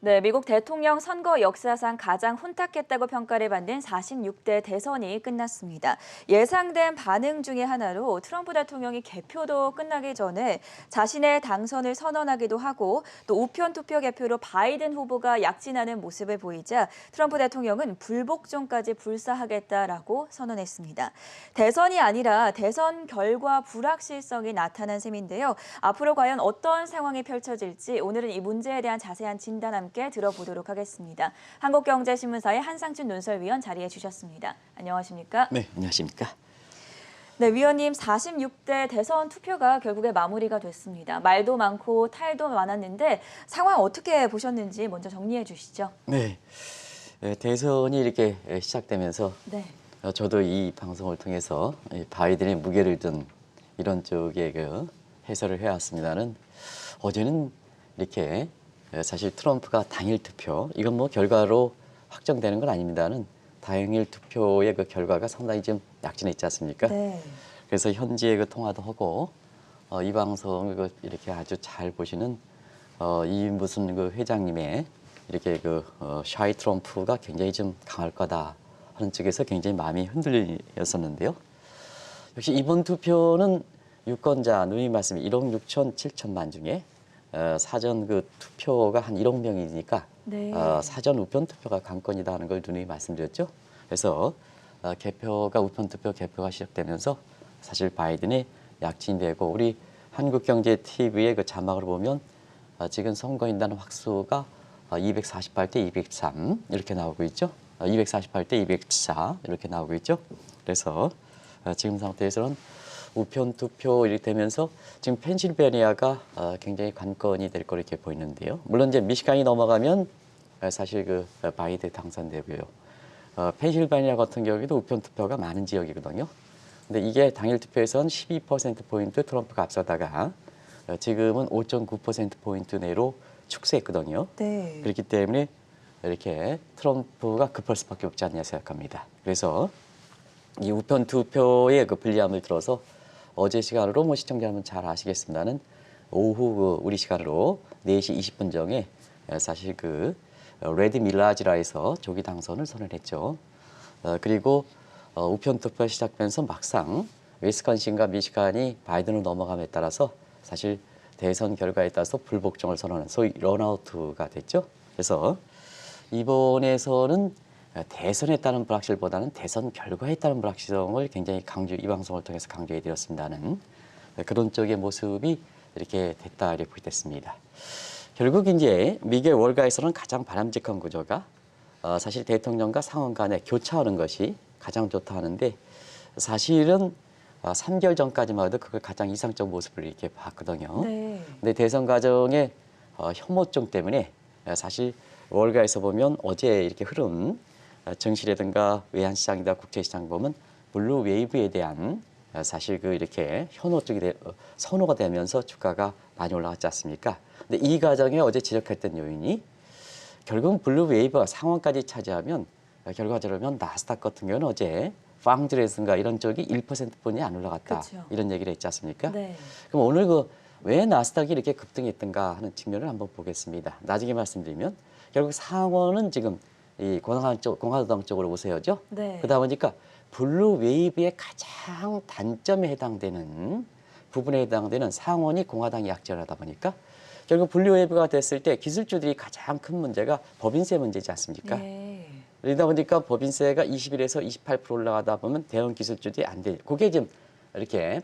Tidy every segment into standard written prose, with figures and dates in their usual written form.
네, 미국 대통령 선거 역사상 가장 혼탁했다고 평가를 받는 46대 대선이 끝났습니다. 예상된 반응 중에 하나로 트럼프 대통령이 개표도 끝나기 전에 자신의 당선을 선언하기도 하고 또 우편 투표 개표로 바이든 후보가 약진하는 모습을 보이자 트럼프 대통령은 불복종까지 불사하겠다라고 선언했습니다. 대선이 아니라 대선 결과 불확실성이 나타난 셈인데요. 앞으로 과연 어떤 상황이 펼쳐질지 오늘은 이 문제에 대한 자세한 진단 함께 들어보도록 하겠습니다. 한국경제신문사의 한상춘 논설위원 자리해 주셨습니다. 안녕하십니까? 네, 안녕하십니까? 네, 위원님 46대 대선 투표가 결국에 마무리가 됐습니다. 말도 많고 탈도 많았는데 상황 어떻게 보셨는지 먼저 정리해 주시죠. 네, 대선이 이렇게 시작되면서 네. 저도 이 방송을 통해서 바이든의 무게를 둔 이런 쪽의 그 해설을 해왔습니다는 어제는 이렇게 사실 트럼프가 당일 투표, 이건 뭐 결과로 확정되는 건 아닙니다는 당일 투표의 그 결과가 상당히 좀 약진했지 않습니까? 네. 그래서 현지의 그 통화도 하고 이 방송을 이렇게 아주 잘 보시는 이 무슨 그 회장님의 이렇게 그 샤이 트럼프가 굉장히 좀 강할 거다 하는 쪽에서 굉장히 마음이 흔들렸었는데요. 역시 이번 투표는 유권자 누이 말씀 1억 6천 7천만 중에 사전 그 투표가 한 1억 명이니까 네. 사전 우편 투표가 관건이다 하는 걸 누누이 말씀드렸죠. 그래서 개표가 우편 투표 개표가 시작되면서 사실 바이든이 약진되고 우리 한국경제 TV의 그 자막으로 보면 지금 선거인단 확수가 248대 203 이렇게 나오고 있죠. 248대 204 이렇게 나오고 있죠. 그래서 지금 상태에서는 우편 투표 이렇게 되면서 지금 펜실베니아가 굉장히 관건이 될 거로 이렇게 보이는데요. 물론 이제 미시간이 넘어가면 사실 그 바이든 당선되고요. 펜실베니아 같은 경우에도 우편 투표가 많은 지역이거든요. 근데 이게 당일 투표에서는 12%포인트 트럼프가 앞서다가 지금은 5.9%포인트 내로 축소했거든요. 네. 그렇기 때문에 이렇게 트럼프가 급할 수밖에 없지 않냐 생각합니다. 그래서 이 우편 투표의 그 불리함을 들어서 어제 시간으로 뭐 시청자 여러분 잘 아시겠습니다는 오후 그 우리 시간으로 4시 20분 정에 사실 그 레드 밀라지라에서 조기 당선을 선언했죠. 그리고 우편 투표 시작되면서 막상 위스콘신과 미시간이 바이든으로 넘어감에 따라서 사실 대선 결과에 따라서 불복종을 선언한 소위 런아웃가 됐죠. 그래서 이번에서는 대선에 따른 불확실보다는 대선 결과에 따른 불확실성을 굉장히 이 방송을 통해서 강조해 드렸습니다는 그런 쪽의 모습이 이렇게 됐다 이렇게 됐습니다. 결국 이제 미국의 월가에서는 가장 바람직한 구조가 사실 대통령과 상원 간에 교차하는 것이 가장 좋다 하는데 사실은 3개월 전까지만 해도 그걸 가장 이상적 모습을 이렇게 봤거든요. 네. 근데 대선 과정의 혐오증 때문에 사실 월가에서 보면 어제 이렇게 흐른 증시라든가 외환시장이나 국제시장 보면 블루 웨이브에 대한 사실 그 이렇게 현호 쪽이 선호가 되면서 주가가 많이 올라갔지 않습니까? 근데 이 과정에 어제 지적했던 요인이 결국은 블루 웨이브가 상원까지 차지하면 결과적으로 나스닥 같은 경우는 어제 팡드레슨가 이런 쪽이 1%포인트 안 올라갔다. 그쵸. 이런 얘기를 했지 않습니까? 네. 그럼 오늘 그 왜 나스닥이 이렇게 급등했던가 하는 측면을 한번 보겠습니다. 나중에 말씀드리면 결국 상원은 지금 이 공화당 쪽으로 우세하죠. 네. 그러다 보니까 블루 웨이브의 가장 단점에 해당되는 부분에 해당되는 상원이 공화당이 약진하다 보니까 결국 블루 웨이브가 됐을 때 기술주들이 가장 큰 문제가 법인세 문제지 않습니까? 예. 그러다 보니까 법인세가 21에서 28% 올라가다 보면 대형 기술주들이 안 돼. 그게 지금 이렇게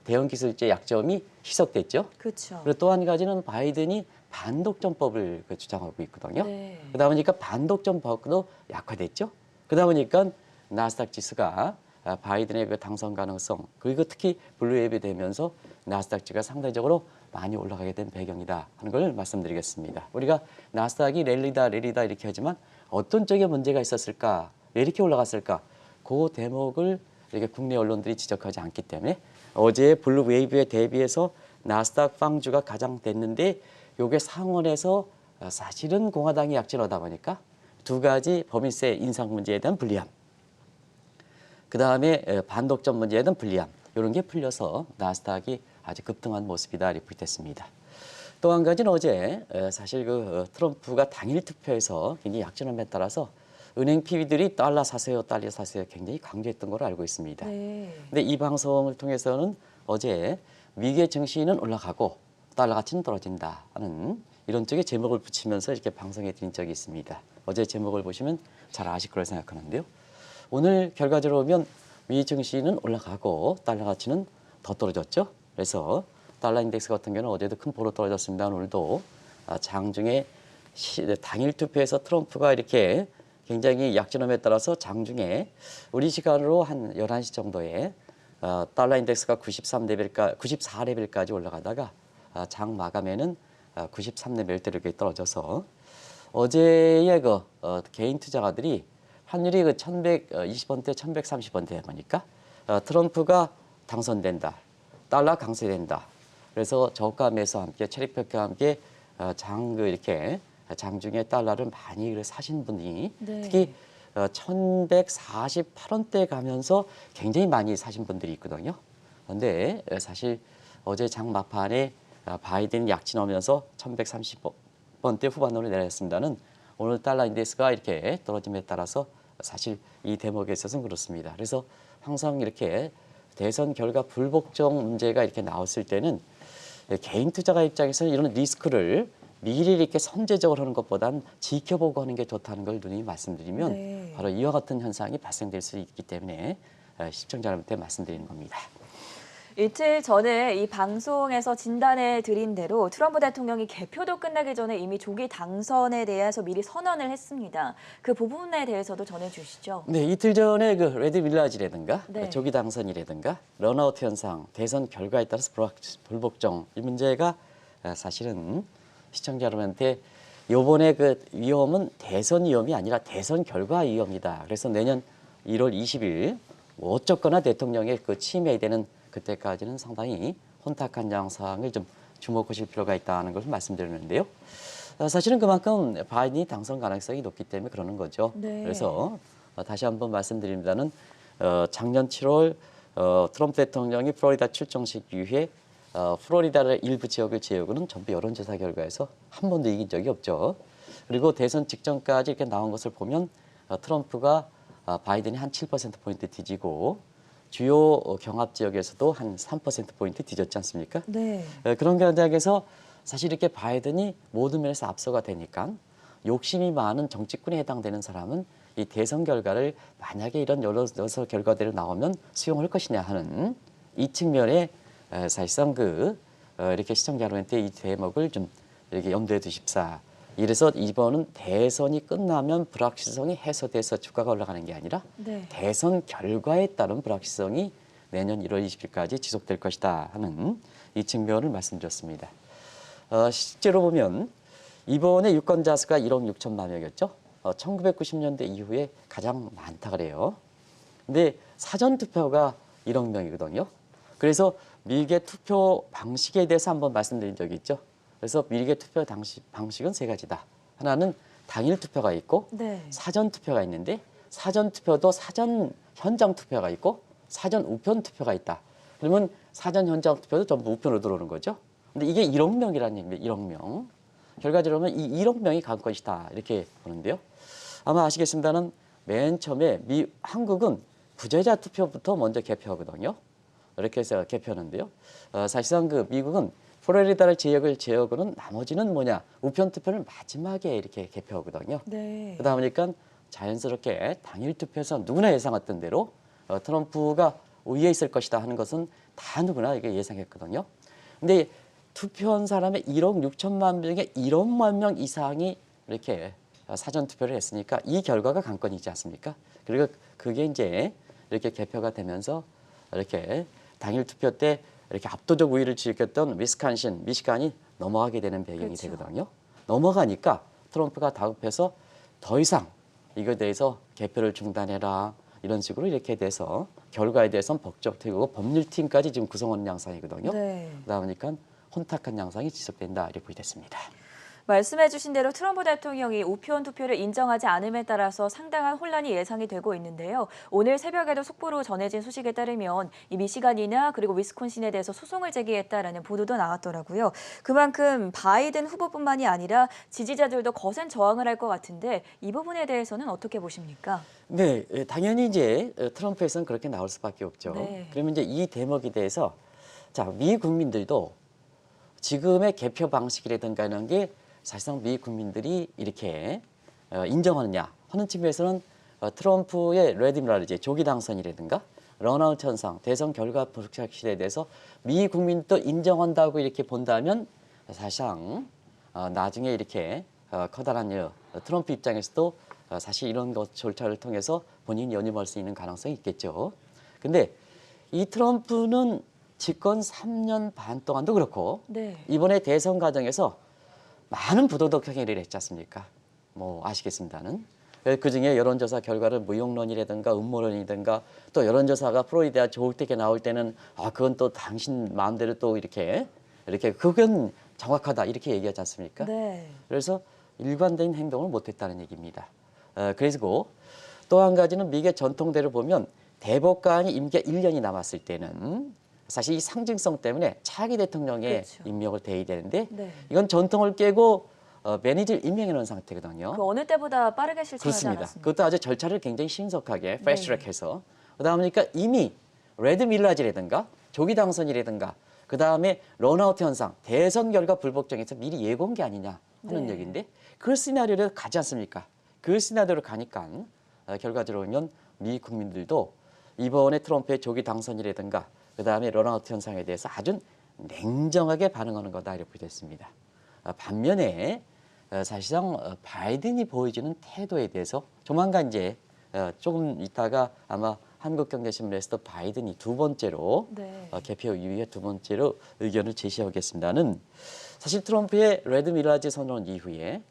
대형 기술주의 약점이 희석됐죠. 그렇죠. 그리고 또 한 가지는 바이든이 반독점법을 주장하고 있거든요. 네. 그러다 보니까 반독점법도 약화됐죠. 그러다 보니까 나스닥 지수가 바이든의 그 당선 가능성 그리고 특히 블루웨이브 되면서 나스닥 지수가 상대적으로 많이 올라가게 된 배경이다 하는 걸 말씀드리겠습니다. 우리가 나스닥이 랠리다 이렇게 하지만 어떤 쪽에 문제가 있었을까? 왜 이렇게 올라갔을까? 그 대목을 이렇게 국내 언론들이 지적하지 않기 때문에 어제 블루웨이브에 대비해서 나스닥 빵주가 가장 됐는데 요게 상원에서 사실은 공화당이 약진하다 보니까 두 가지 법인세 인상 문제에 대한 불리함, 그다음에 반독점 문제에 대한 불리함 이런 게 풀려서 나스닥이 아주 급등한 모습이다 이렇게 됐습니다. 또 한 가지는 어제 사실 트럼프가 당일 투표에서 굉장히 약진함에 따라서 은행 PB들이 달러 사세요, 달러 사세요 굉장히 강조했던 걸로 알고 있습니다. 네. 근데 이 방송을 통해서는 어제 미국의 증시는 올라가고 달러 가치는 떨어진다 하는 이런 쪽의 제목을 붙이면서 이렇게 방송해 드린 적이 있습니다. 어제 제목을 보시면 잘 아실 거라 생각하는데요. 오늘 결과적으로 보면 미 증시는 올라가고 달러 가치는 더 떨어졌죠. 그래서 달러 인덱스 같은 경우는 어제도 큰 폭으로 떨어졌습니다. 오늘도 장중에 당일 투표에서 트럼프가 이렇게 굉장히 약진함에 따라서 장중에 우리 시간으로 한 11시 정도에 달러 인덱스가 94레벨까지 올라가다가 장 마감에는 93레벨대로 이렇게 떨어져서 어제의 개인 투자가들이 환율이 1120원대, 1130원대 보니까 트럼프가 당선된다, 달러 강세된다. 그래서 저가 매수와 함께 체리팩과 함께 이렇게 장중에 달러를 많이 사신 분이 네. 특히 1148원대 가면서 굉장히 많이 사신 분들이 있거든요. 그런데 사실 어제 장 막판에 바이든이 약진하면서 1130원대 후반으로 내렸습니다는 오늘 달러 인덱스가 이렇게 떨어짐에 따라서 사실 이 대목에 있어서는 그렇습니다. 그래서 항상 이렇게 대선 결과 불복종 문제가 이렇게 나왔을 때는 개인 투자가 입장에서는 이런 리스크를 미리 이렇게 선제적으로 하는 것보단 지켜보고 하는 게 좋다는 걸 누누이 말씀드리면 네. 바로 이와 같은 현상이 발생될 수 있기 때문에 시청자분한테 말씀드리는 겁니다. 이틀 전에 이 방송에서 진단해 드린 대로 트럼프 대통령이 개표도 끝나기 전에 이미 조기 당선에 대해서 미리 선언을 했습니다. 그 부분에 대해서도 전해주시죠. 네, 이틀 전에 레드 빌라지라든가 네. 조기 당선이라든가 런아웃 현상, 대선 결과에 따라서 불복종 이 문제가 사실은 시청자 여러분한테 요번에 위험은 대선 위험이 아니라 대선 결과 위험이다. 그래서 내년 1월 20일 어쨌거나 대통령의 취임해야 되는 그때까지는 상당히 혼탁한 양상을 좀 주목하실 필요가 있다는 것을 말씀드렸는데요. 사실은 그만큼 바이든이 당선 가능성이 높기 때문에 그러는 거죠. 네. 그래서 다시 한번 말씀드립니다는 작년 7월 트럼프 대통령이 플로리다 출정식 이후에 플로리다의 일부 지역을 제외하고는 전부 여론조사 결과에서 한 번도 이긴 적이 없죠. 그리고 대선 직전까지 이렇게 나온 것을 보면 트럼프가 바이든이 한 7%포인트 뒤지고 주요 경합 지역에서도 한 3%포인트 뒤졌지 않습니까? 네. 그런 과정에서 사실 이렇게 바이든이 모든 면에서 앞서가 되니까 욕심이 많은 정치꾼에 해당되는 사람은 이 대선 결과를 만약에 이런 여론조사 결과대로 나오면 수용할 것이냐 하는 이 측면에 사실상 이렇게 시청자 여러분한테 이 대목을 좀 이렇게 염두에 두십사. 이래서 이번은 대선이 끝나면 불확실성이 해소돼서 주가가 올라가는 게 아니라 네. 대선 결과에 따른 불확실성이 내년 1월 20일까지 지속될 것이다 하는 이 측면을 말씀드렸습니다. 실제로 보면 이번에 유권자 수가 1억 6천만 명이었죠. 1990년대 이후에 가장 많다 그래요. 근데 사전 투표가 1억 명이거든요. 그래서 미국의 투표 방식에 대해서 한번 말씀드린 적이 있죠. 그래서 미국의 투표 방식은 세 가지다. 하나는 당일 투표가 있고 네. 사전 투표가 있는데 사전 투표도 사전 현장 투표가 있고 사전 우편 투표가 있다. 그러면 사전 현장 투표도 전부 우편으로 들어오는 거죠. 근데 이게 1억 명이라는 얘기입니다. 1억 명. 결과적으로 보면 이 1억 명이 갈 것이다. 이렇게 보는데요. 아마 아시겠습니다는 맨 처음에 한국은 부재자 투표부터 먼저 개표하거든요. 이렇게 해서 개표하는데요. 사실상 미국은 플로리다를 제외하고는 나머지는 우편 투표를 마지막에 이렇게 개표하거든요. 네. 그러다 보니까 자연스럽게 당일 투표에서 누구나 예상했던 대로 트럼프가 우위에 있을 것이다 하는 것은 다 누구나 이게 예상했거든요. 근데 투표한 사람의 1억 6천만 명의 1억만 명 이상이 이렇게 사전 투표를 했으니까 이 결과가 관건이지 않습니까? 그리고 그게 이제 이렇게 개표가 되면서 이렇게 당일 투표 때 이렇게 압도적 우위를 지켰던 미시간이 넘어가게 되는 배경이 그렇죠. 되거든요. 넘어가니까 트럼프가 다급해서 더 이상 이거에 대해서 개표를 중단해라 이런 식으로 이렇게 돼서 결과에 대해서는 법적팀이고 법률팀까지 지금 구성하는 양상이거든요. 네. 그러다 보니까 혼탁한 양상이 지속된다 이렇게 보게 됐습니다. 말씀해주신 대로 트럼프 대통령이 우편 투표를 인정하지 않음에 따라서 상당한 혼란이 예상이 되고 있는데요. 오늘 새벽에도 속보로 전해진 소식에 따르면 이 미시간이나 그리고 위스콘신에 대해서 소송을 제기했다라는 보도도 나왔더라고요. 그만큼 바이든 후보뿐만이 아니라 지지자들도 거센 저항을 할 것 같은데 이 부분에 대해서는 어떻게 보십니까? 네, 당연히 이제 트럼프에서는 그렇게 나올 수밖에 없죠. 네. 그러면 이제 이 대목에 대해서 자, 미 국민들도 지금의 개표 방식이라든가 이런 게 사실상 미 국민들이 이렇게 인정하느냐 하는 측면에서는 트럼프의 레드밀라르지 조기 당선이라든가 런아웃 현상, 대선 결과 불확실에 대해서 미 국민도 인정한다고 이렇게 본다면 사실상 나중에 이렇게 커다란 트럼프 입장에서도 사실 이런 것 절차를 통해서 본인이 연임할 수 있는 가능성이 있겠죠. 근데 이 트럼프는 집권 3년 반 동안도 그렇고 네. 이번에 대선 과정에서 많은 부도덕 행위를 했지 않습니까? 뭐 아시겠습니다는. 그중에 여론조사 결과를 무용론이라든가 음모론이라든가 또 여론조사가 플로리다 좋을 때 나올 때는 그건 또 당신 마음대로 또 이렇게 그건 정확하다 이렇게 얘기하지 않습니까? 네. 그래서 일관된 행동을 못했다는 얘기입니다. 그리고 또 한 가지는 미국의 전통대로 보면 대법관이 임기가 1년이 남았을 때는 사실 이 상징성 때문에 차기 대통령의 그렇죠. 임명을 대야 되는데 네. 이건 전통을 깨고 매니저를 임명해 놓은 상태거든요. 그 어느 때보다 빠르게 실천하지 그렇습니다. 않았습니까? 그것도 아주 절차를 굉장히 신속하게 네. 패스트트랙해서 그러다 보니까 이미 레드 밀라지라든가 조기 당선이라든가 그다음에 런아웃 현상, 대선 결과 불복종에서 미리 예고한 게 아니냐 하는 네. 얘기인데 그 시나리오를 가지 않습니까? 그 시나리오를 가니까 결과적으로 보면 미 국민들도 이번에 트럼프의 조기 당선이라든가 그다음에 런아웃 현상에 대해서 아주 냉정하게 반응하는 거다 이렇게 됐습니다. 반면에 사실상 바이든이 보여주는 태도에 대해서 조만간 이제 조금 있다가 아마 한국경제신문에서도 바이든이 두 번째로 네. 개표 이후에 두 번째로 의견을 제시하겠습니다는 사실 트럼프의 레드 밀라지 선언 이후에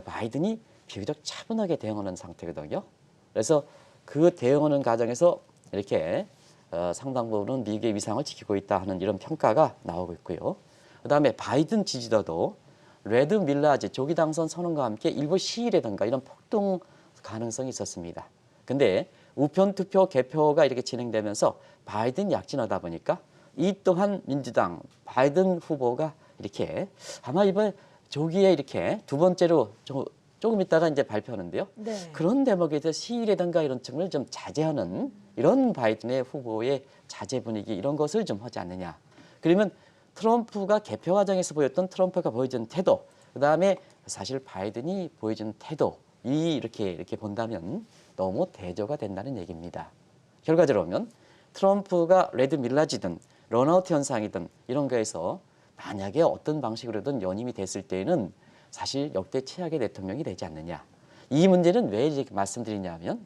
바이든이 비교적 차분하게 대응하는 상태거든요. 그래서 그 대응하는 과정에서 이렇게 상당 부분은 미국의 위상을 지키고 있다 하는 이런 평가가 나오고 있고요. 그다음에 바이든 지지자도 레드 밀라지 조기 당선 선언과 함께 일부 시위라든가 이런 폭동 가능성이 있었습니다. 근데 우편 투표 개표가 이렇게 진행되면서 바이든 약진하다 보니까 이 또한 민주당 바이든 후보가 이렇게 아마 이번 조기에 이렇게 두 번째로 조금 있다가 이제 발표하는데요. 네. 그런 대목에 대해서 시위라든가 이런 측면을 좀 자제하는 이런 바이든의 후보의 자제 분위기 이런 것을 좀 하지 않느냐. 그러면 트럼프가 개표 과정에서 보였던 트럼프가 보여준 태도, 그다음에 사실 바이든이 보여준 태도 이렇게 본다면 너무 대조가 된다는 얘기입니다. 결과적으로 보면 트럼프가 레드 밀라지든 런아웃 현상이든 이런 거에서 만약에 어떤 방식으로든 연임이 됐을 때에는 사실 역대 최악의 대통령이 되지 않느냐. 이 문제는 왜 이렇게 말씀드리냐면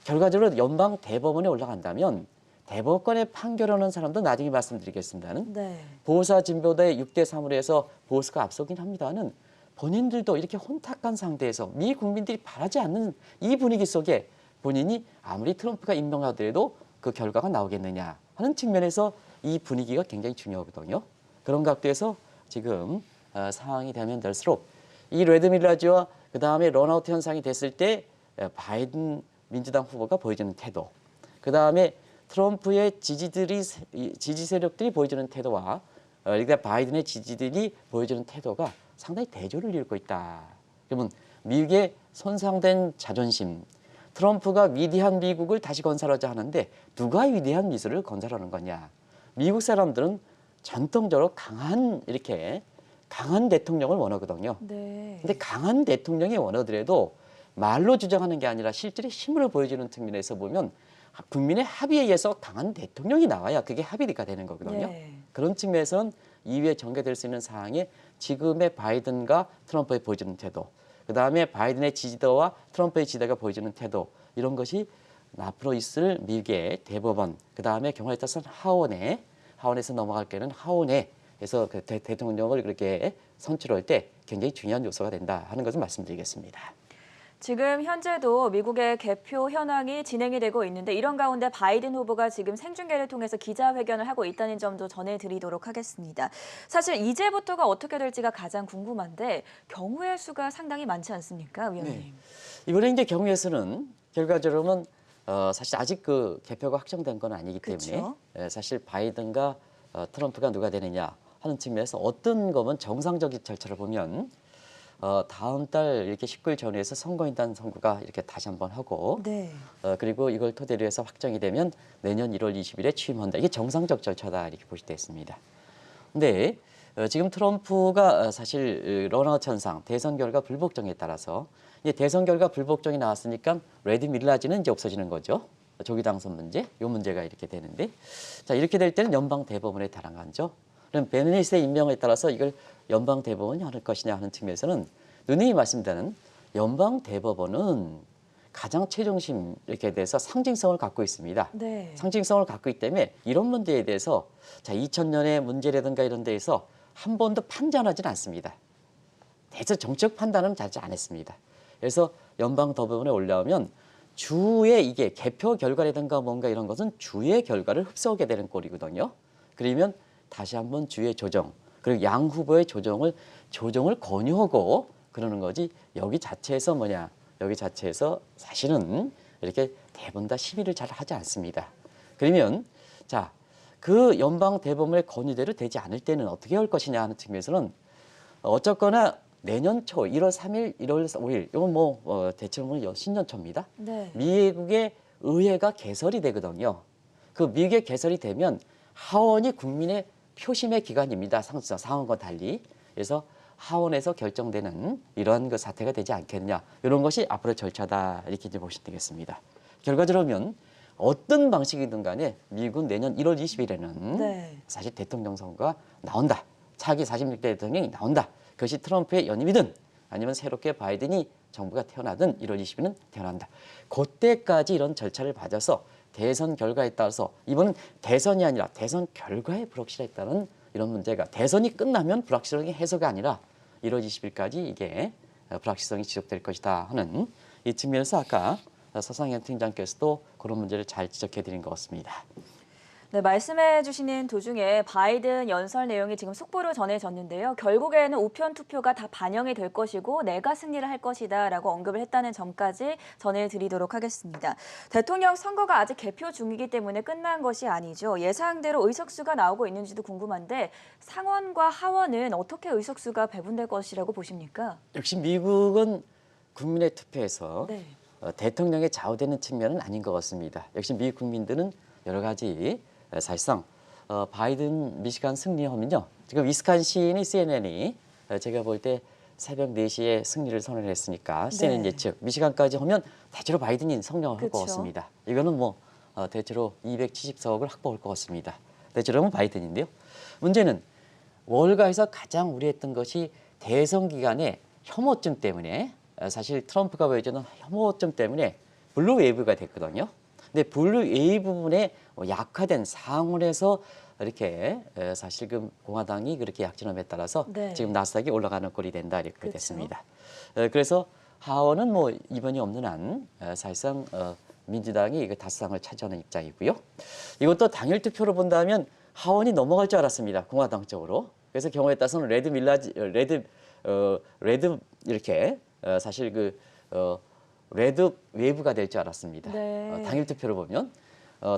결과적으로 연방 대법원에 올라간다면 대법관의 판결하는 사람도 나중에 말씀드리겠습니다는 네. 보수와 진보대 6대 3으로 해서 보수가 앞서긴 합니다는 본인들도 이렇게 혼탁한 상태에서 미 국민들이 바라지 않는 이 분위기 속에 본인이 아무리 트럼프가 임명하더라도 그 결과가 나오겠느냐 하는 측면에서 이 분위기가 굉장히 중요하거든요. 그런 각도에서 지금 상황이 되면 될수록 이 레드 밀라지와 그다음에 런아웃 현상이 됐을 때 바이든 민주당 후보가 보여주는 태도, 그다음에 트럼프의 지지 세력들이 보여주는 태도와 그러니까 바이든의 지지들이 보여주는 태도가 상당히 대조를 이루고 있다. 그러면 미국의 손상된 자존심, 트럼프가 위대한 미국을 다시 건설하자 하는데 누가 위대한 미술을 건설하는 거냐? 미국 사람들은 전통적으로 강한 대통령을 원하거든요. 네. 근데 강한 대통령이 원하더라도 말로 주장하는 게 아니라 실제로 힘으로 보여주는 측면에서 보면 국민의 합의에 의해서 강한 대통령이 나와야 그게 합의가 되는 거거든요. 네. 그런 측면에서는 이후에 전개될 수 있는 사항에 지금의 바이든과 트럼프의 보여주는 태도, 그다음에 바이든의 지지도와 트럼프의 지지도가 보여주는 태도 이런 것이 앞으로 있을 미국의 대법원, 그다음에 경우에 따라서는 하원에서 넘어갈 때는 하원에서 그 대통령을 그렇게 선출할 때 굉장히 중요한 요소가 된다 하는 것을 말씀드리겠습니다. 지금 현재도 미국의 개표 현황이 진행이 되고 있는데 이런 가운데 바이든 후보가 지금 생중계를 통해서 기자회견을 하고 있다는 점도 전해드리도록 하겠습니다. 사실 이제부터가 어떻게 될지가 가장 궁금한데 경우의 수가 상당히 많지 않습니까, 위원님? 네. 이번에 이제 경우의 수는 결과적으로는 사실 아직 그 개표가 확정된 건 아니기 때문에 그쵸? 사실 바이든과 트럼프가 누가 되느냐 하는 측면에서 어떤 거면 정상적인 절차를 보면 다음 달 이렇게 19일 전후에서 선거인단 선거가 이렇게 다시 한번 하고 네. 그리고 이걸 토대로 해서 확정이 되면 내년 1월 20일에 취임한다. 이게 정상적 절차다 이렇게 보시되어 있습니다. 근데 지금 트럼프가 사실 런아웃 현상, 대선 결과 불복종에 따라서 이제 대선 결과 불복종이 나왔으니까 레드 밀라지는 이제 없어지는 거죠. 조기 당선 문제, 이 문제가 이렇게 되는데, 자 이렇게 될 때는 연방 대법원에 달아가죠. 그럼 베네디스의 임명에 따라서 이걸 연방 대법원이 할 것이냐 하는 측면에서는 누누이 말씀드리는 연방 대법원은 가장 최중심 이렇게 돼서 상징성을 갖고 있습니다. 네. 상징성을 갖고 있기 때문에 이런 문제에 대해서 자 2000년의 문제라든가 이런 데에서 한 번도 판단하지는 않습니다. 대체로 정책 판단은 잘 안 했습니다. 그래서 연방 대법원에 올라오면 주의 이게 개표 결과라든가 뭔가 이런 것은 주의 결과를 흡수하게 되는 꼴이거든요. 그러면 다시 한번 주의 조정 그리고 양 후보의 조정을 권유하고 그러는 거지 여기 자체에서 여기 자체에서 사실은 이렇게 대부분 다 시비를 잘 하지 않습니다. 그러면 자 그 연방 대법원의 권유대로 되지 않을 때는 어떻게 할 것이냐 하는 측면에서는 어쨌거나 내년 초 1월 3일, 1월 5일 이건 대체로 신년 초입니다. 네. 미국의 의회가 개설이 되거든요. 그 미국의 개설이 되면 하원이 국민의 표심의 기관입니다. 상원과 달리. 그래서 하원에서 결정되는 이러한 그 사태가 되지 않겠느냐. 이런 것이 앞으로 절차다. 이렇게 이제 보시면 되겠습니다. 결과적으로 보면 어떤 방식이든 간에 미국은 내년 1월 20일에는 네. 사실 대통령 선거가 나온다. 차기 46대 대통령이 나온다. 그것이 트럼프의 연임이든 아니면 새롭게 바이든이 정부가 태어나든 1월 20일은 태어난다. 그때까지 이런 절차를 받아서 대선 결과에 따라서 이번은 대선이 아니라 대선 결과에 불확실했다는 이런 문제가 대선이 끝나면 불확실성이 해소가 아니라 1월 20일까지 이게 불확실성이 지속될 것이다 하는 이 측면에서 아까 서상현 팀장께서도 그런 문제를 잘 지적해 드린 것 같습니다. 네, 말씀해 주시는 도중에 바이든 연설 내용이 지금 속보로 전해졌는데요. 결국에는 우편 투표가 다 반영이 될 것이고 내가 승리를 할 것이다라고 언급을 했다는 점까지 전해드리도록 하겠습니다. 대통령 선거가 아직 개표 중이기 때문에 끝난 것이 아니죠. 예상대로 의석수가 나오고 있는지도 궁금한데 상원과 하원은 어떻게 의석수가 배분될 것이라고 보십니까? 역시 미국은 국민의 투표에서 네. 대통령에 좌우되는 측면은 아닌 것 같습니다. 역시 미국 국민들은 여러 가지 사실상 바이든 미시간 승리하면요. 지금 위스콘신이 CNN이 제가 볼 때 새벽 4시에 승리를 선언했으니까 CNN 예측 미시간까지 하면 대체로 바이든이 성공할 것 같습니다. 이거는 대체로 270석을 확보할 것 같습니다. 대체로는 바이든인데요. 문제는 월가에서 가장 우려했던 것이 대선 기간에 혐오증 때문에 사실 트럼프가 보여주는 혐오증 때문에 블루 웨이브가 됐거든요. 근데 블루 웨이브 부분에 약화된 상원에서 이렇게 사실 그 공화당이 그렇게 약진함에 따라서 네. 지금 나스닥이 올라가는 꼴이 된다 이렇게 그렇죠. 됐습니다. 그래서 하원은 이번이 없는 한 사실상 민주당이 다수당을 차지하는 입장이고요. 이것도 당일 투표로 본다면 하원이 넘어갈 줄 알았습니다. 공화당 쪽으로. 그래서 경우에 따라서는 레드 이렇게 사실 레드 웨이브가 될 줄 알았습니다. 네. 당일 투표를 보면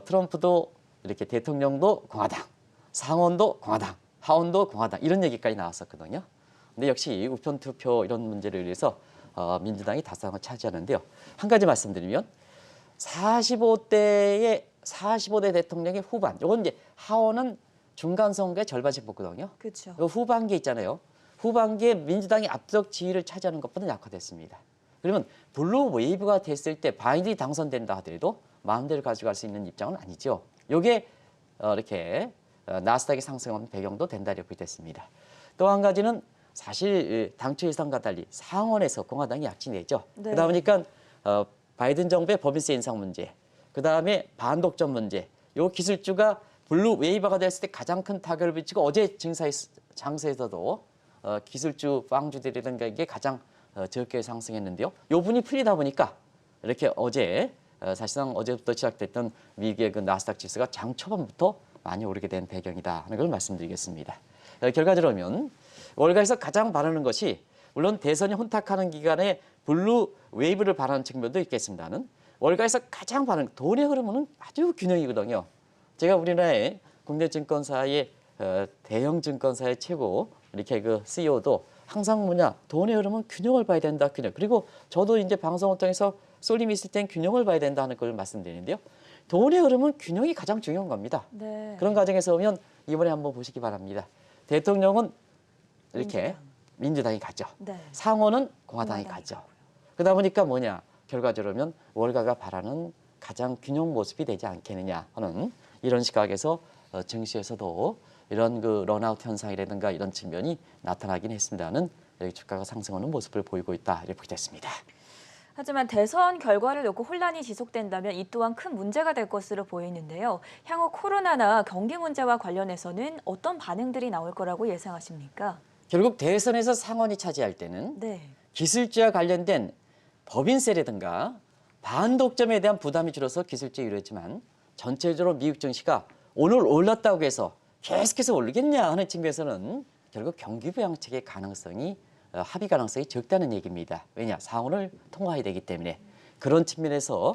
트럼프도 이렇게 대통령도 공화당, 상원도 공화당, 하원도 공화당 이런 얘기까지 나왔었거든요. 근데 역시 우편 투표 이런 문제를 위해서 민주당이 다수당을 차지하는데요. 한 가지 말씀드리면 45대 대통령의 후반, 이건 이제 하원은 중간 선거의 절반씩 뽑거든요. 그렇죠. 후반기에 있잖아요. 후반기에 민주당이 압도적 지위를 차지하는 것보다 약화됐습니다. 그러면 블루 웨이브가 됐을 때 바이든이 당선된다 하더라도 마음대로 가져갈 수 있는 입장은 아니죠. 이게 이렇게 나스닥이 상승한 배경도 된다 이렇게 됐습니다. 또 한 가지는 사실 당초 예상과 달리 상원에서 공화당이 약진했죠. 네. 그러다 보니까 바이든 정부의 법인세 인상 문제, 그 다음에 반독점 문제, 요 기술주가 블루 웨이브가 됐을 때 가장 큰 타격을 미치고 어제 장세에서도 기술주 빵주들이라든가 이게 가장 적게 상승했는데요. 요 분이 풀리다 보니까 이렇게 어제 사실상 어제부터 시작됐던 미국의 그 나스닥 지수가 장 초반부터 많이 오르게 된 배경이다 하는 걸 말씀드리겠습니다. 결과적으로는 월가에서 가장 바라는 것이 물론 대선이 혼탁하는 기간에 블루 웨이브를 바라는 측면도 있겠습니다는 월가에서 가장 바라는 돈의 흐름은 아주 균형이거든요. 제가 우리나라의 국내 증권사의 대형 증권사의 최고 이렇게 그 CEO도 항상 돈의 흐름은 균형을 봐야 된다. 균형. 그리고 저도 이제 방송을 통해서 쏠림이 있을 땐 균형을 봐야 된다는 걸 말씀드리는데요. 돈의 흐름은 균형이 가장 중요한 겁니다. 네. 그런 과정에서 보면 이번에 한번 보시기 바랍니다. 대통령은 이렇게 민주당이 가죠. 네. 상원은 공화당이 가죠. 그러다 보니까 결과적으로는 월가가 바라는 가장 균형 모습이 되지 않겠느냐 하는 이런 시각에서 증시에서도 이런 그 런아웃 현상이라든가 이런 측면이 나타나긴 했습니다는 주가가 상승하는 모습을 보이고 있다 이렇게 보게 됐습니다. 하지만 대선 결과를 놓고 혼란이 지속된다면 이 또한 큰 문제가 될 것으로 보이는데요. 향후 코로나나 경기 문제와 관련해서는 어떤 반응들이 나올 거라고 예상하십니까? 결국 대선에서 상원이 차지할 때는 네. 기술주와 관련된 법인세라든가 반독점에 대한 부담이 줄어서 기술주에 이르지만 전체적으로 미국 증시가 오늘 올랐다고 해서 계속해서 오르겠냐 하는 측면에서는 결국 경기 부양책의 가능성이 합의 가능성이 적다는 얘기입니다. 왜냐? 상원을 통과해야 되기 때문에. 그런 측면에서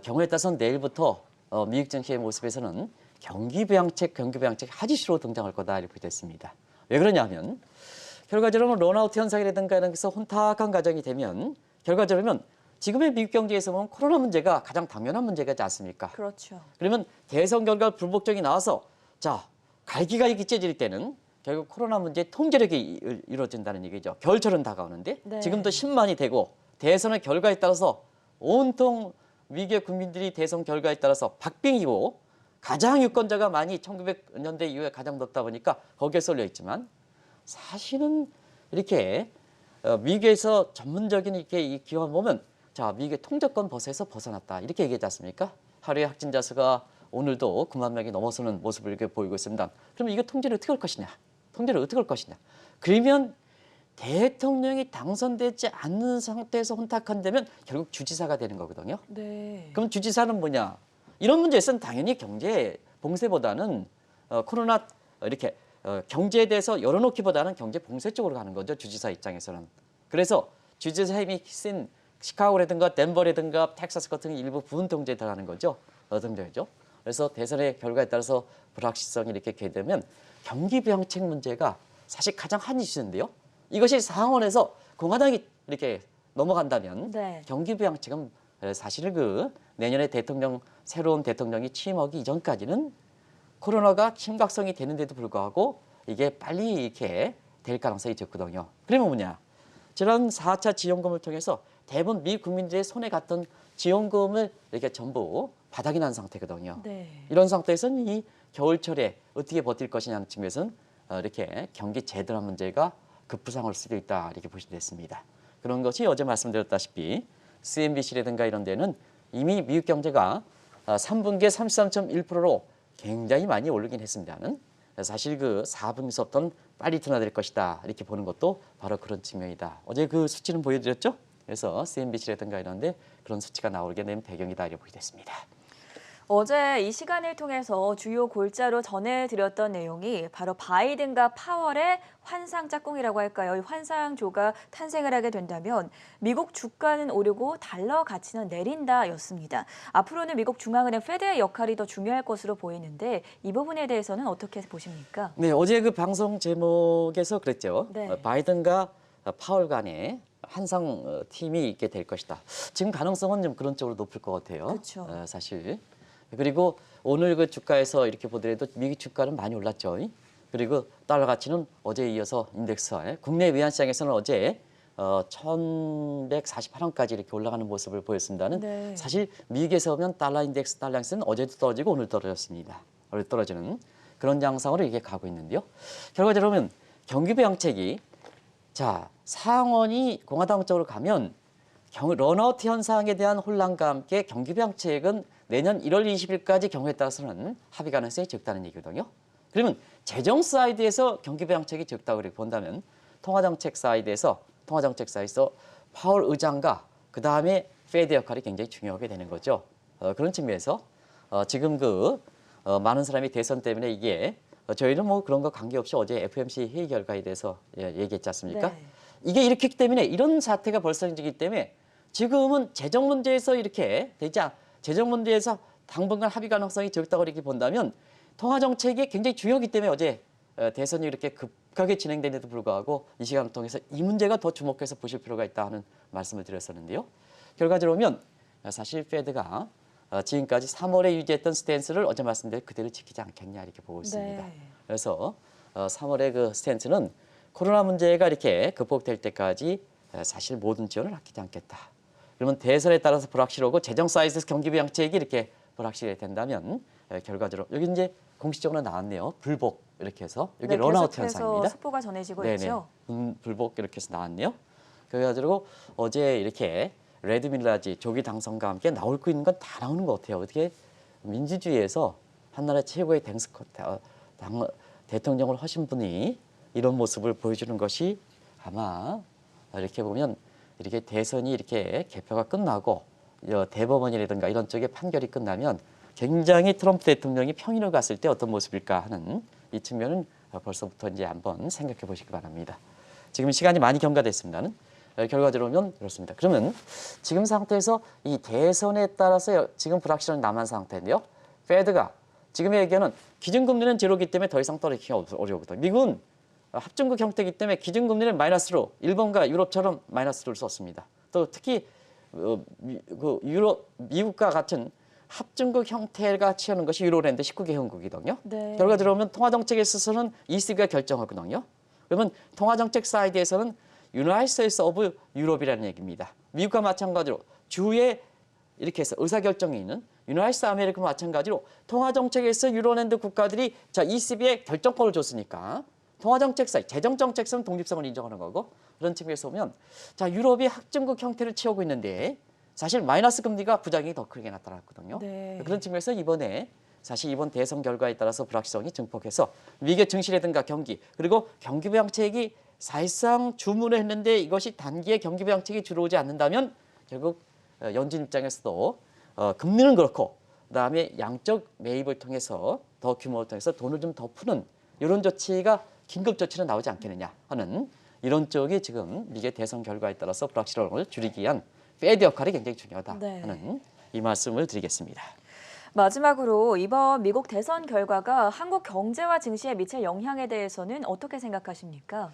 경우에 따라서는 내일부터 미국 증시의 모습에서는 경기 부양책 하지수로 등장할 거다 이렇게 됐습니다. 왜 그러냐면 결과적으로 런아웃 현상이라든가 이런 것에서 혼탁한 과정이 되면 결과적으로 지금의 미국 경제에서 보면 코로나 문제가 가장 당면한 문제가지 않습니까? 그렇죠. 그러면 대선 결과 불복종이 나와서 자 갈기갈기 찢어질 때는 결국 코로나 문제의 통제력이 이루어진다는 얘기죠. 겨울철은 다가오는데 네. 지금도 10만이 되고 대선의 결과에 따라서 온통 미국의 국민들이 대선 결과에 따라서 박빙이고 가장 유권자가 많이 1900년대 이후에 가장 높다 보니까 거기에 쏠려 있지만 사실은 이렇게 미국에서 전문적인 이렇게 이 기관 보면 자 미국의 통제권 벗에서 벗어났다 이렇게 얘기하지 않습니까? 하루에 확진자 수가 오늘도 9만 명이 넘어서는 모습을 이렇게 보이고 있습니다. 그럼 이거 통제를 어떻게 할 것이냐? 통제를 어떻게 할 것이냐? 그러면 대통령이 당선되지 않는 상태에서 혼탁한다면 결국 주지사가 되는 거거든요. 네. 그럼 주지사는 뭐냐? 이런 문제에서는 당연히 경제 봉쇄보다는 코로나 이렇게 경제에 대해서 열어놓기보다는 경제 봉쇄 쪽으로 가는 거죠. 주지사 입장에서는. 그래서 주지사 힘이 센 시카고라든가 덴버라든가 텍사스 같은 일부 부분 통제에 들어가는 거죠. 등장이죠. 그래서 대선의 결과에 따라서 불확실성이 이렇게 되면 경기 부양책 문제가 사실 가장 한 이슈인데요. 이것이 상원에서 공화당이 이렇게 넘어간다면 네. 경기 부양책은 사실 그 내년에 새로운 대통령이 취임하기 이전까지는 코로나가 심각성이 되는데도 불구하고 이게 빨리 이렇게 될 가능성이 적거든요. 그러면 뭐냐? 지난 4차 지원금을 통해서 대부분 미국 국민들의 손에 갔던 지원금을 이렇게 전부 바닥이 난 상태거든요. 네. 이런 상태에서는 이 겨울철에 어떻게 버틸 것이냐는 측면에서는 이렇게 경기 재도난 문제가 급부상할 수도 있다 이렇게 보시면 됐습니다. 그런 것이 어제 말씀드렸다시피 CNBC라든가 이런 데는 이미 미국 경제가 3분기에 33.1%로 굉장히 많이 오르긴 했습니다는 사실 그 4분기서부터는 빨리 둔화될 것이다 이렇게 보는 것도 바로 그런 측면이다. 어제 그 수치는 보여드렸죠? 그래서 CNBC라든가 이런데 그런 수치가 나오게 된 배경이다 이렇게 보게 됐습니다. 어제 이 시간을 통해서 주요 골자로 전해드렸던 내용이 바로 바이든과 파월의 환상 짝꿍이라고 할까요? 이 환상조가 탄생을 하게 된다면 미국 주가는 오르고 달러 가치는 내린다였습니다. 앞으로는 미국 중앙은행 페드의 역할이 더 중요할 것으로 보이는데 이 부분에 대해서는 어떻게 보십니까? 네, 어제 그 방송 제목에서 그랬죠. 네. 바이든과 파월 간의 환상 팀이 있게 될 것이다. 지금 가능성은 좀 그런 쪽으로 높을 것 같아요. 그렇죠. 사실. 그리고 오늘 그 주가에서 이렇게 보더라도 미국 주가는 많이 올랐죠. 그리고 달러 가치는 어제에 이어서 인덱스화에 국내 외환시장에서는 어제 1148원까지 이렇게 올라가는 모습을 보였습니다는 네. 사실 미국에서 보면 달러 인덱스는 어제도 떨어지고 오늘 떨어졌습니다. 오늘 떨어지는 그런 양상으로 이게 가고 있는데요. 결과적으로 보면 경기 부양책이 자 상원이 공화당 쪽으로 가면 런아웃 현상에 대한 혼란과 함께 경기 부양책은 내년 1월 20일까지 경우에 따라서는 합의 가능성이 적다는 얘기거든요. 그러면 재정 사이드에서 경기 부양책이 적다고 본다면 통화정책 사이드에서 통화정책사에서 파월 의장과 그 다음에 페드 역할이 굉장히 중요하게 되는 거죠. 그런 측면에서 지금 많은 사람이 대선 때문에 이게 저희는 뭐 그런 거 관계없이 어제 FOMC 회의 결과에 대해서 얘기했지 않습니까? 네. 이게 이렇기 때문에 이런 사태가 벌써지기 때문에 지금은 재정 문제에서 이렇게 재정 문제에서 당분간 합의 가능성이 적다고 이렇게 본다면 통화 정책이 굉장히 중요하기 때문에 어제 대선이 이렇게 급하게 진행되는데도 불구하고 이 시간을 통해서 이 문제가 더 주목해서 보실 필요가 있다 하는 말씀을 드렸었는데요. 결과적으로 보면 사실 페드가 지금까지 3월에 유지했던 스탠스를 어제 말씀드린 그대로 지키지 않겠냐 이렇게 보고 있습니다. 네. 그래서 3월의 그 스탠스는 코로나 문제가 이렇게 극복될 때까지 사실 모든 지원을 아끼지 않겠다. 그러면 대선에 따라서 불확실하고 재정 사이즈 경기 부양책이 이렇게 불확실히 된다면 결과적으로 여기 이제 공식적으로 나왔네요. 불복 이렇게 해서 여기 네, 런아웃 계속해서 현상입니다. 속보가 전해지고 네네. 있죠. 불복 이렇게 해서 나왔네요. 그래가지고 어제 이렇게 레드 밀라지 조기 당선과 함께 나올 거 있는 건 다 나오는 것 같아요. 어떻게 민주주의에서 한나라 최고의 대통령을 하신 분이 이런 모습을 보여주는 것이 아마 이렇게 보면 이렇게 대선이 이렇게 개표가 끝나고 대법원이라든가 이런 쪽에 판결이 끝나면 굉장히 트럼프 대통령이 평인을 갔을 때 어떤 모습일까 하는 이 측면은 벌써부터 이제 한번 생각해 보시기 바랍니다. 지금 시간이 많이 경과됐습니다는 결과적으로 보면 그렇습니다. 그러면 지금 상태에서 이 대선에 따라서 지금 불확실한 남은 상태인데요. 페드가 지금의 얘기는 기준금리는 제로기 때문에 더 이상 떨어지기가 어려우거든요. 미국은 합중국 형태이기 때문에 기준금리를 마이너스로 일본과 유럽처럼 마이너스를 썼습니다. 또 특히 미국과 같은 합중국 형태가 취하는 것이 유로랜드 19개 형국이거든요. 네. 결과적으로 보면 통화정책에 있어서는 ECB가 결정하거든요. 그러면 통화정책 사이드에서는 유나이티드 스테이트 오브 유럽이라는 얘기입니다. 미국과 마찬가지로 주에 이렇게 해서 의사결정이 있는 유나이티드 아메리카와 마찬가지로 통화정책에서 유로랜드 국가들이 ECB에 결정권을 줬으니까 통화정책 사이, 재정정책선 독립성을 인정하는 거고 그런 측면에서 보면 유럽이 합중국 형태를 취하고 있는데 사실 마이너스 금리가 부작용이 더 크게 나타났거든요. 네. 그런 측면에서 이번에 사실 이번 대선 결과에 따라서 불확실성이 증폭해서 미국의 증시라든가 경기 그리고 경기 부양책이 사실상 주문을 했는데 이것이 단기에 경기 부양책이 들어오지 않는다면 결국 연준 입장에서도 금리는 그렇고 그다음에 양적 매입을 통해서 더 규모를 통해서 돈을 좀 더 푸는 이런 조치가 긴급 조치는 나오지 않겠느냐 하는 이런 쪽이 지금 미국의 대선 결과에 따라서 불확실성을 줄이기 위한 페드 역할이 굉장히 중요하다 네. 하는 이 말씀을 드리겠습니다. 마지막으로 이번 미국 대선 결과가 한국 경제와 증시에 미칠 영향에 대해서는 어떻게 생각하십니까?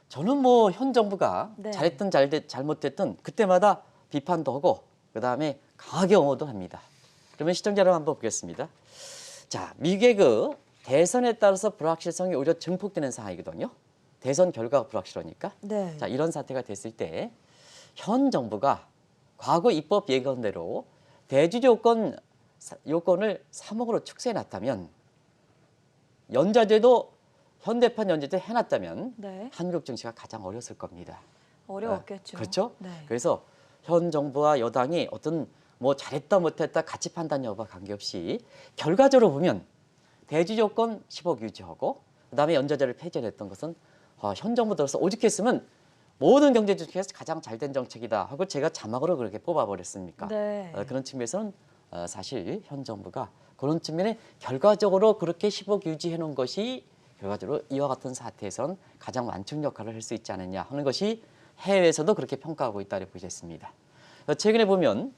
저는 뭐 현 정부가 네. 잘했든 잘못됐든 그때마다 비판도 하고 그다음에 강하게 옹호도 합니다. 그러면 시청자 여러분 한번 보겠습니다. 자, 미국의 대선에 따라서 불확실성이 오히려 증폭되는 상황이거든요. 대선 결과가 불확실하니까. 네. 자, 이런 사태가 됐을 때 현 정부가 과거 입법 예견대로 대주 요건을 3억으로 축소해 놨다면 연자제도 현대판 연자제 해놨다면 네. 한국 증시가 가장 어려웠을 겁니다. 어려웠겠죠. 그렇죠? 네. 그래서 현 정부와 여당이 어떤 뭐 잘했다 못했다 가치 판단 여부와 관계없이 결과적으로 보면 대주 조건 10억 유지하고 그다음에 연자제를 폐지했던 것은 현 정부 들어서 오죽했으면 모든 경제 정책에서 가장 잘된 정책이다 하고 제가 자막으로 그렇게 뽑아버렸으니까 네. 그런 측면에서는 사실 현 정부가 그런 측면에 결과적으로 그렇게 10억 유지해 놓은 것이 결과적으로 이와 같은 사태에서는 가장 완충 역할을 할 수 있지 않느냐 하는 것이 해외에서도 그렇게 평가하고 있다고 보셨습니다. 최근에 보면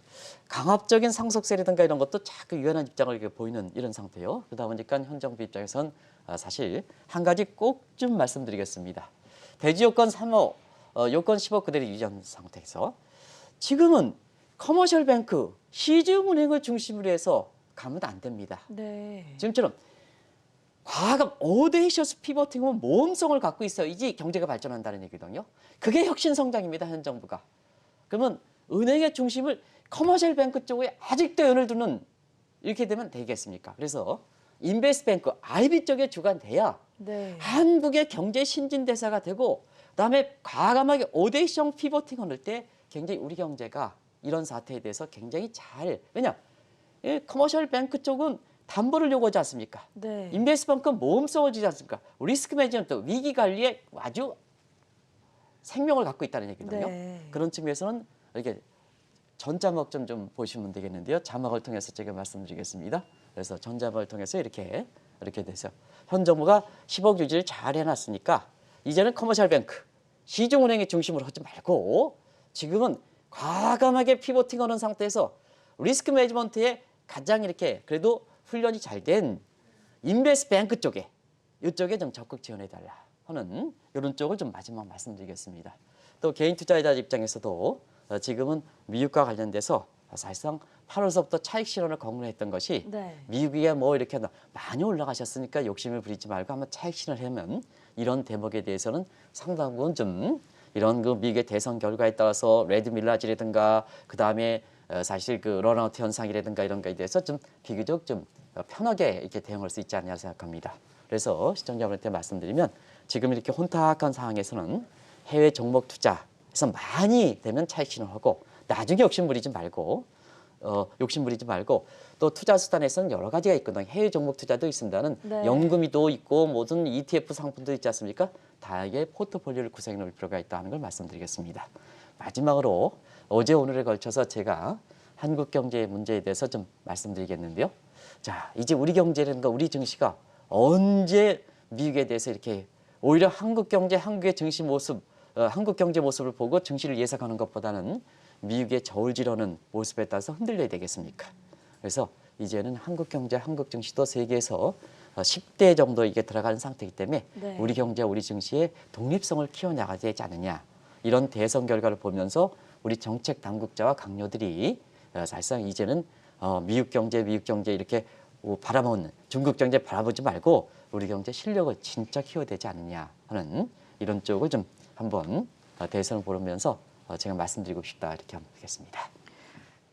강압적인 상속세라든가 이런 것도 자꾸 유연한 입장을 이렇게 보이는 이런 상태요. 그러다 보니까 현 정부 입장에서는 사실 한 가지 꼭 좀 말씀드리겠습니다. 대지 요건 3호, 요건 10억 그대로 유지한 상태에서 지금은 커머셜 뱅크, 시중은행을 중심으로 해서 가면 안 됩니다. 네. 지금처럼 과감 오데이셔스 피버팅은 모험성을 갖고 있어야지 경제가 발전한다는 얘기거든요. 그게 혁신 성장입니다. 현 정부가. 그러면 은행의 중심을 커머셜 뱅크 쪽에 아직도 연을 두는 이렇게 되면 되겠습니까? 그래서 인베스트뱅크, IB 쪽에 주관돼야 네. 한국의 경제 신진대사가 되고 그다음에 과감하게 오데이션 피버팅을 할 때 굉장히 우리 경제가 이런 사태에 대해서 굉장히 왜냐? 이 커머셜 뱅크 쪽은 담보를 요구하지 않습니까? 네. 인베스트뱅크는 모험성을 주지 않습니까? 리스크 매니지먼트, 위기 관리에 아주 생명을 갖고 있다는 얘기거든요. 네. 그런 측면에서는 이렇게 전자막 좀 보시면 되겠는데요. 자막을 통해서 제가 말씀드리겠습니다. 그래서 전자막을 통해서 이렇게 돼서 현 정부가 10억 유지를 잘 해놨으니까 이제는 커머셜 뱅크, 시중은행의 중심으로 하지 말고 지금은 과감하게 피보팅하는 상태에서 리스크 매니지먼트에 가장 이렇게 그래도 훈련이 잘 된 인베스트 뱅크 쪽에 이쪽에 좀 적극 지원해달라 하는 이런 쪽을 좀 마지막 말씀드리겠습니다. 또 개인 투자자 입장에서도 지금은 미국과 관련돼서 사실상 8월서부터 차익 실현을 공언했던 것이 네. 미국이 뭐 이렇게 많이 올라가셨으니까 욕심을 부리지 말고 한번 차익 실현하면 이런 대목에 대해서는 상당 부분 좀 이런 그 미국의 대선 결과에 따라서 레드 밀라지라든가 그 다음에 사실 그 런아웃 현상이라든가 이런 거에 대해서 좀 비교적 좀 편하게 이렇게 대응할 수 있지 않냐 생각합니다. 그래서 시청자분한테 말씀드리면 지금 이렇게 혼탁한 상황에서는 해외 종목 투자에서 많이 되면 차익 실현하고 나중에 욕심 부리지 말고 또 투자 수단에서는 여러 가지가 있거든요. 해외 종목 투자도 있습니다는 네. 연금이도 있고 모든 ETF 상품도 있지 않습니까? 다양하게 포트폴리오를 구성해 놓을 필요가 있다는 걸 말씀드리겠습니다. 마지막으로 어제 오늘에 걸쳐서 제가 한국 경제의 문제에 대해서 좀 말씀드리겠는데요. 자, 이제 우리 경제라든가 우리 증시가 언제 미국에 대해서 이렇게 오히려 한국 경제, 한국의 증시 모습, 한국 경제 모습을 보고 증시를 예상하는 것보다는 미국의 저울질하는 모습에 따라서 흔들려야 되겠습니까? 그래서 이제는 한국 경제, 한국 증시도 세계에서 10대 정도 이게 들어가는 상태이기 때문에 네. 우리 경제, 우리 증시의 독립성을 키워나가야 되지 않느냐. 이런 대선 결과를 보면서 우리 정책 당국자와 강요들이 사실상 이제는 미국 경제 이렇게 바라보는 중국 경제 바라보지 말고 우리 경제 실력을 진짜 키워야 되지 않느냐 하는 이런 쪽을 좀 한번 대선을 보면서 제가 말씀드리고 싶다 이렇게 한번 하겠습니다.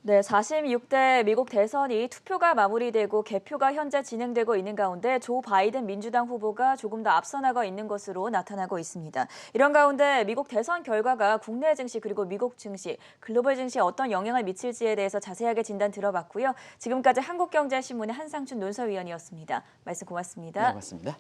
네, 46대 미국 대선이 투표가 마무리되고 개표가 현재 진행되고 있는 가운데 조 바이든 민주당 후보가 조금 더 앞서 나가 있는 것으로 나타나고 있습니다. 이런 가운데 미국 대선 결과가 국내 증시 그리고 미국 증시, 글로벌 증시에 어떤 영향을 미칠지에 대해서 자세하게 진단 들어봤고요. 지금까지 한국경제신문의 한상춘 논설위원이었습니다. 말씀 고맙습니다. 네, 고맙습니다.